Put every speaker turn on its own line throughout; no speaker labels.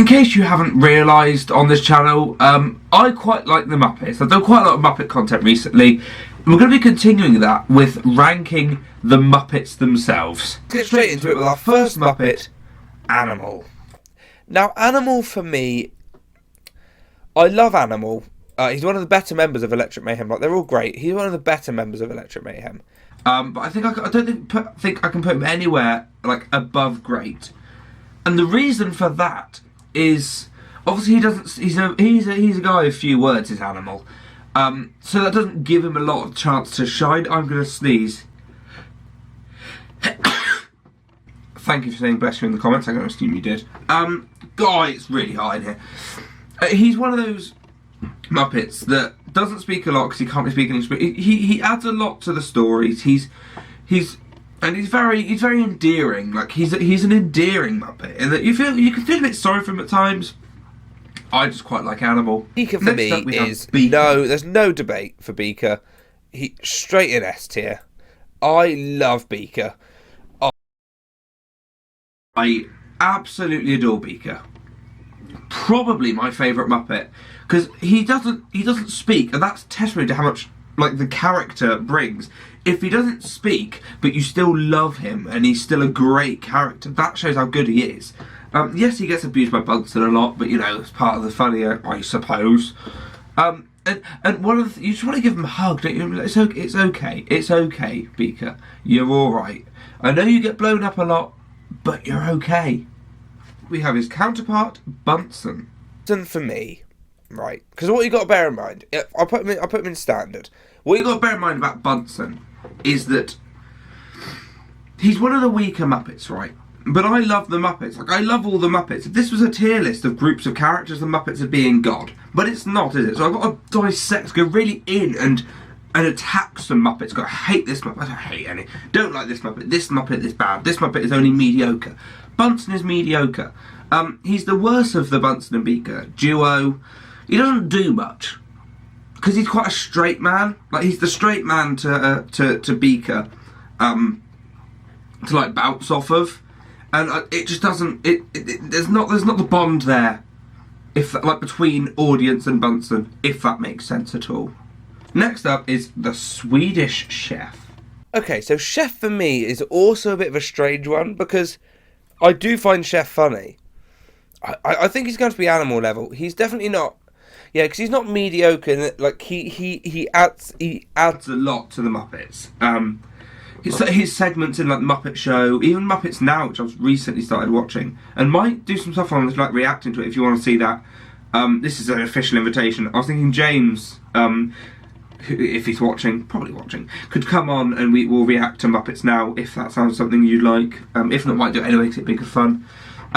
In case you haven't realised on this channel, I quite like the Muppets. I've done quite a lot of Muppet content recently. We're going to be continuing that with ranking the Muppets themselves.
Let's get straight into it with our first Muppet, Animal. Now, Animal for me, I love Animal. He's one of the better members of Electric Mayhem. Like, they're all great. He's one of the better members of Electric Mayhem.
But I think I don't think I can put him anywhere like above great. And the reason for that is obviously he doesn't. He's a guy of few words. Is Animal. So that doesn't give him a lot of chance to shine. I'm gonna sneeze. Thank you for saying bless you in the comments. I'm gonna assume you did. Guy, it's really hot in here. He's one of those Muppets that doesn't speak a lot because he can't really speak English, but he adds a lot to the stories. He's very endearing. Like he's an endearing Muppet, and that you can feel a bit sorry for him at times. I just quite like Animal.
Beaker for me is no. There's no debate for Beaker. He straight in S tier. I love Beaker.
I absolutely adore Beaker. Probably my favourite Muppet because he doesn't speak, and that's testimony to how much like the character brings. If he doesn't speak, but you still love him, and he's still a great character, that shows how good he is. Yes, he gets abused by Bunsen a lot, but you know it's part of the funny, I suppose. And one of you just want to give him a hug, don't you? It's okay, Beaker. You're all right. I know you get blown up a lot, but you're okay. We have his counterpart, Bunsen.
Bunsen for me, right? Because what you got to bear in mind, I put him in standard.
What you got to bear in mind about Bunsen is that he's one of the weaker Muppets, right? But I love the Muppets. Like, I love all the Muppets. If this was a tier list of groups of characters, the Muppets would be in God. But it's not, is it? So I've got to dissect, go really in and attack some Muppets. Go, I hate this Muppet. I don't hate any. Don't like this Muppet. This Muppet is bad. This Muppet is only mediocre. Bunsen is mediocre. He's the worst of the Bunsen and Beaker duo. He doesn't do much because he's quite a straight man. Like he's the straight man to Beaker, to like bounce off of. And it just doesn't. There's not the bond there, if like between audience and Bunsen, if that makes sense at all. Next up is the Swedish Chef.
Okay, so Chef for me is also a bit of a strange one because I do find Chef funny. I think he's going to be Animal level. He's definitely not. Yeah, because he's not mediocre. Like he adds
a lot to the Muppets. His segments in like Muppet Show, even Muppets Now, which I've recently started watching, and might do some stuff on like reacting to it if you want to see that. This is an official invitation. I was thinking James, if he's watching, probably watching, could come on and we will react to Muppets Now if that sounds something you'd like. If not, might do it anyway because it'd be good fun.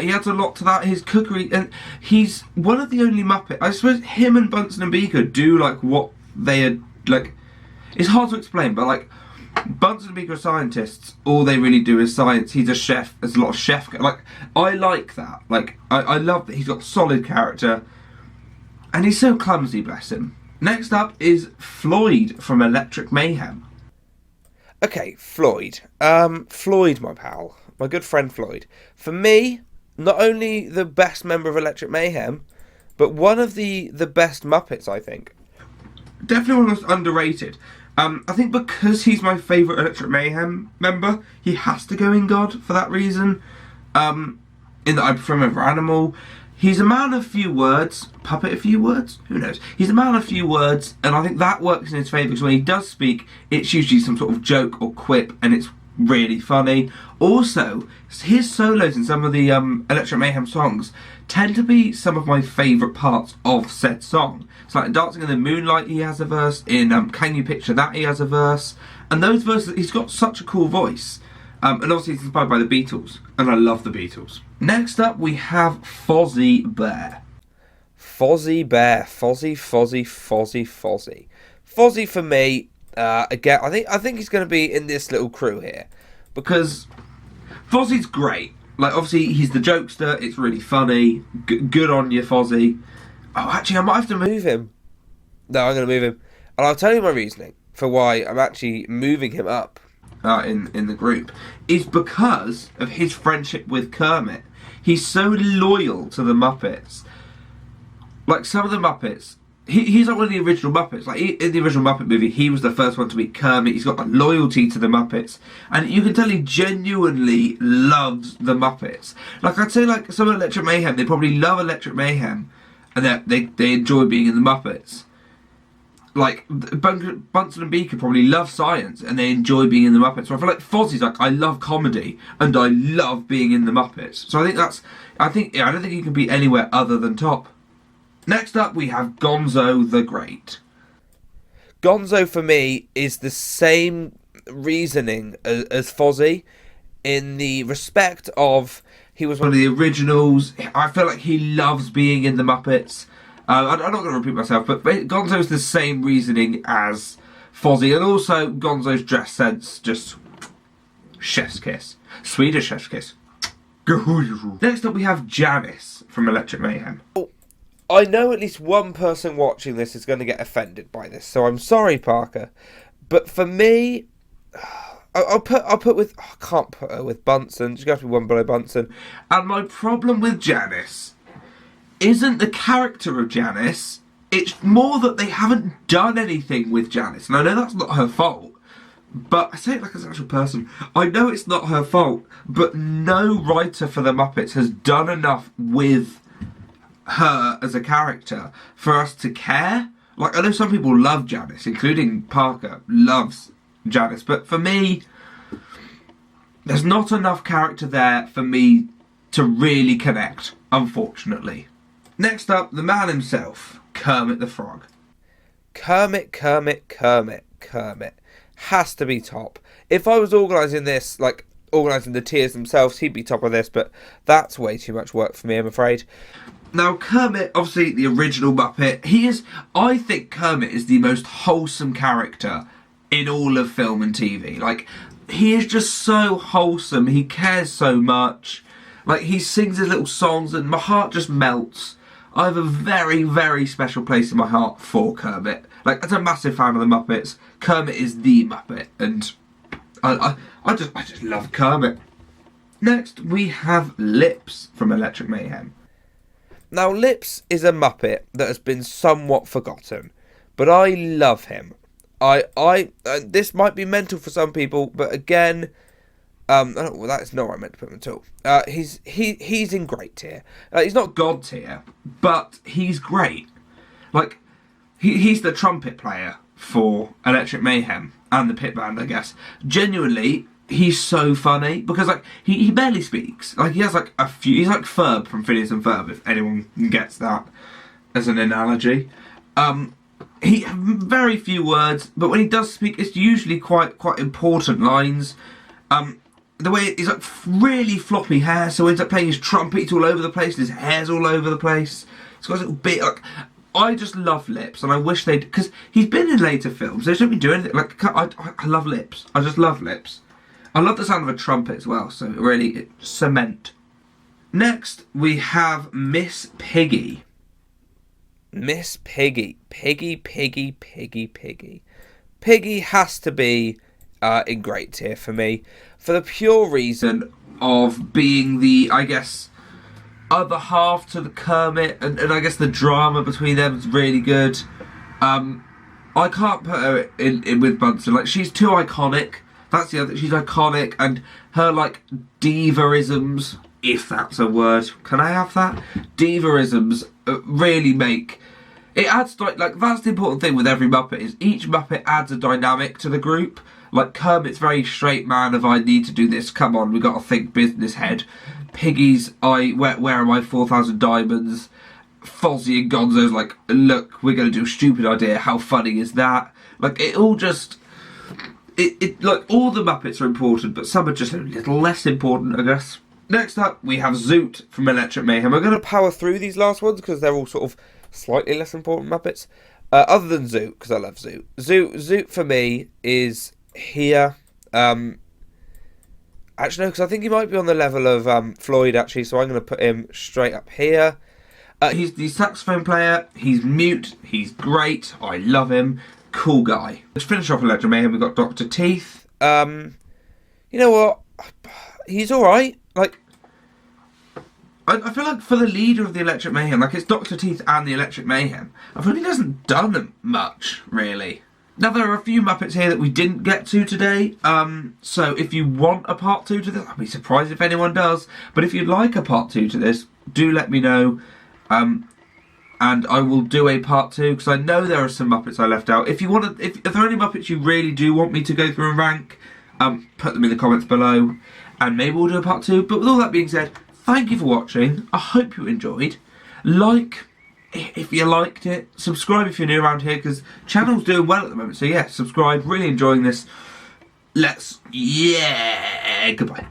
He adds a lot to that. His cookery, and he's one of the only Muppet. I suppose him and Bunsen and Beaker do like what they are like. It's hard to explain, but like. Bunsen and Beaker are scientists. All they really do is science. He's a chef. There's a lot of chef. Like I like that. Like I love that he's got solid character, and he's so clumsy. Bless him. Next up is Floyd from Electric Mayhem.
Okay, Floyd. Floyd, my pal, my good friend Floyd. For me, not only the best member of Electric Mayhem, but one of the best Muppets. I think.
Definitely one of the most underrated. I think because he's my favourite Electric Mayhem member, he has to go in God for that reason. In that I prefer him over Animal. He's a man of few words. Puppet of few words? Who knows? He's a man of few words, and I think that works in his favour because when he does speak, it's usually some sort of joke or quip, and it's really funny. Also, his solos in some of the Electric Mayhem songs tend to be some of my favourite parts of said song. It's like Dancing in the Moonlight, he has a verse. In Can You Picture That, he has a verse. And those verses, he's got such a cool voice. And obviously he's inspired by the Beatles, and I love the Beatles. Next up, we have Fozzie Bear.
Fozzie Bear, Fozzie. Fozzie for me, again, I think he's going to be in this little crew here.
Because Fozzie's great. Like, obviously, he's the jokester, it's really funny. Good on you, Fozzie. Oh, actually, I might have to move him.
No, I'm going to move him. And I'll tell you my reasoning for why I'm actually moving him up.
In the group is because of his friendship with Kermit. he's so loyal to the Muppets. Like, some of the Muppets, he's like one of the original Muppets. Like, in the original Muppet movie, he was the first one to meet Kermit. He's got a loyalty to the Muppets. And you can tell he genuinely loves the Muppets. Like, I'd say, like, some of Electric Mayhem, they probably love Electric Mayhem. And they enjoy being in the Muppets. Like, Bunsen and Beaker probably love science and they enjoy being in the Muppets. So I feel like Fozzie's like, I love comedy and I love being in the Muppets. So I don't think he can be anywhere other than top. Next up, we have Gonzo the Great.
Gonzo, for me, is the same reasoning as Fozzie, in the respect of he was
one of the originals. I feel like he loves being in the Muppets. I'm not going to repeat myself, but Gonzo's the same reasoning as Fozzie, and also Gonzo's dress sense, just chef's kiss. Swedish chef's kiss. Next up, we have Janice from Electric Mayhem.
I know at least one person watching this is going to get offended by this, so I'm sorry, Parker. But for me, I can't put her with Bunsen. She's got to be one below Bunsen.
And my problem with Janice isn't the character of Janice. It's more that they haven't done anything with Janice. And I know that's not her fault. But I say it like an actual person. I know it's not her fault. But no writer for the Muppets has done enough with her as a character for us to care. Like, I know some people love Janice, including Parker loves Janice. But for me, there's not enough character there for me to really connect, unfortunately. Next up, the man himself, Kermit the Frog.
Kermit. Has to be top. If I was organising this, like organising the tiers themselves, he'd be top of this, but that's way too much work for me, I'm afraid.
Now, Kermit, obviously the original Muppet, I think Kermit is the most wholesome character in all of film and TV. Like, he is just so wholesome, he cares so much. Like, he sings his little songs and my heart just melts. I have a very, very special place in my heart for Kermit. Like, as a massive fan of the Muppets, Kermit is the Muppet, and I just love Kermit. Next, we have Lips from Electric Mayhem.
Now, Lips is a Muppet that has been somewhat forgotten, but I love him. This might be mental for some people, but again, that's not where I meant to put him at all. He's in great tier. He's not God tier, but he's great. Like, he's the trumpet player for Electric Mayhem and the pit band, I guess. Genuinely, he's so funny because, like, he barely speaks. Like, he has like a few. He's like Ferb from Phineas and Ferb, if anyone gets that as an analogy. He very few words, but when he does speak, it's usually quite important lines. The way he's like really floppy hair, so he ends up playing his trumpet. It's all over the place. And his hair's all over the place. He's got a little bit like. I just love Lips, and I wish they'd, because he's been in later films. They shouldn't be doing it. Like, I love Lips. I just love Lips. I love the sound of a trumpet as well. So really, cement. Next, we have Miss Piggy. Miss Piggy. Piggy. Piggy has to be in great tier for me, for the pure reason
of being the, I guess, other half to the Kermit, and I guess the drama between them is really good. I can't put her in with Bunsen. Like, she's too iconic. That's the other. She's iconic, and her like diva-isms, if that's a word. Can I have that? Diva-isms really make it adds like that's the important thing with every Muppet is each Muppet adds a dynamic to the group. Like Kermit's very straight man of I need to do this. Come on, we got to think business head. Piggy's where are my 4,000 diamonds? Fozzie and Gonzo's like, look, we're going to do a stupid idea. How funny is that? Like, it all just... It like, all the Muppets are important, but some are just a little less important, I guess. Next up, we have Zoot from Electric Mayhem. We're going to
power through these last ones, because they're all sort of slightly less important Muppets. Other than Zoot, because I love Zoot. Zoot, for me, is here... Actually, no, because I think he might be on the level of Floyd, actually, so I'm going to put him straight up here.
He's the saxophone player, he's mute, he's great, I love him, cool guy. To finish off Electric Mayhem, we've got Dr. Teeth.
You know what? He's alright. Like,
I feel like for the leader of the Electric Mayhem, like it's Dr. Teeth and the Electric Mayhem, I feel like he hasn't done much, really. Now, there are a few Muppets here that we didn't get to today, so if you want a part 2 to this, I'd be surprised if anyone does, but if you'd like a part 2 to this, do let me know, and I will do a part 2, because I know there are some Muppets I left out. If you want to, if there are any Muppets you really do want me to go through and rank, put them in the comments below, and maybe we'll do a part 2, but with all that being said, thank you for watching, I hope you enjoyed. Like if you liked it, subscribe if you're new around here, because channel's doing well at the moment, so yeah, subscribe, really enjoying this. Goodbye.